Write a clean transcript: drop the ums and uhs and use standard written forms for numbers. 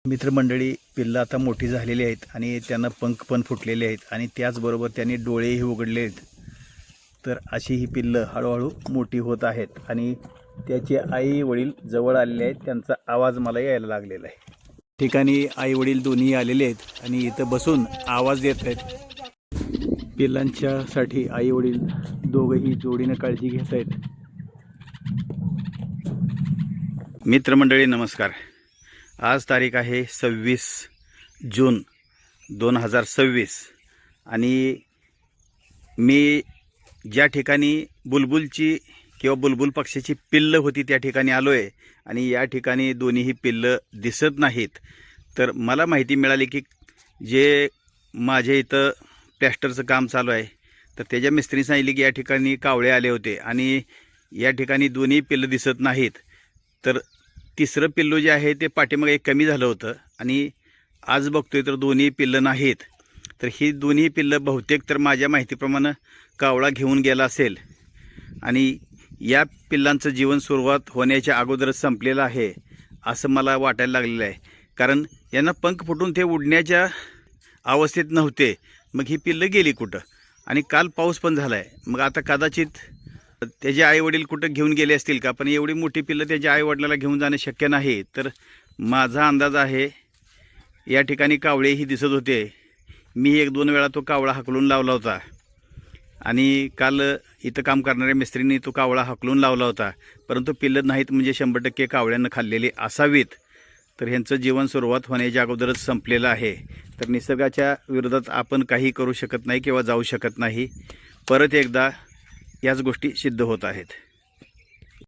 मित्रमंडळी, पिल्लं आता मोठी झालेली आहेत आणि त्यांना पंख पण फुटलेले आहेत आणि त्याचबरोबर त्यांनी डोळेही उघडले आहेत. तर अशी ही पिल्लं हळूहळू मोठी होत आहेत आणि त्याचे आई वडील जवळ आलेले आहेत. त्यांचा आवाज मला यायला लागलेला आहे. ठिकाणी आई वडील दोन्ही आलेले आहेत आणि इथं बसून आवाज देत आहेत. पिल्लांच्यासाठी आई वडील दोघंही जोडीनं काळजी घेत आहेत. मित्रमंडळी नमस्कार. आज तारीख आहे 26 जून 2026 आणि मी ज्या ठिकाणी बुलबुलची किंवा बुलबुल पक्षाची पिल्लं होती त्या ठिकाणी आलो आहे आणि या ठिकाणी दोन्हीही पिल्लं दिसत नाहीत. तर मला माहिती मिळाली की जे माझ्या इथं प्लॅस्टरचं काम चालू आहे तर त्याच्या मिस्त्रीने सांगितले की या ठिकाणी कावळे आले होते आणि या ठिकाणी दोन्ही पिल्लं दिसत नाहीत. तर तिसरं पिल्लू जे आहे ते पाठीमागे एक कमी झालं होतं आणि आज बघतोय तर दोन्ही पिल्लं नाहीत. तर ही दोन्ही पिल्लं बहुतेक तर माझ्या माहितीप्रमाणे कावळा घेऊन गेला असेल आणि या पिल्लांचं जीवन सुरुवात होण्याच्या अगोदरच संपलेलं आहे असं मला वाटायला लागलेलं आहे. कारण यांना पंख फुटून ते उडण्याच्या अवस्थेत नव्हते. मग ही पिल्लं गेली कुठं? आणि काल पाऊस पण झाला आहे. मग आता कदाचित त्याचे आईवडील कुठं घेऊन गेले असतील का? पण एवढी मोठी पिल्लं त्याच्या आईवडिलाला घेऊन जाणं शक्य नाही. तर माझा अंदाज आहे या ठिकाणी कावळेही दिसत होते. मी 1-2 वेळा तो कावळा हाकलून लावला होता आणि काल इथं काम करणाऱ्या मिस्त्रींनी तो कावळा हाकलून लावला होता. परंतु पिल्लं नाहीत म्हणजे 100% कावळ्यानं खाल्लेली असावीत. तर ह्यांचं जीवन सुरुवात होण्याच्या अगोदरच संपलेलं आहे. तर निसर्गाच्या विरोधात आपण काही करू शकत नाही किंवा जाऊ शकत नाही. परत एकदा याच गोष्टी सिद्ध होत आहेत.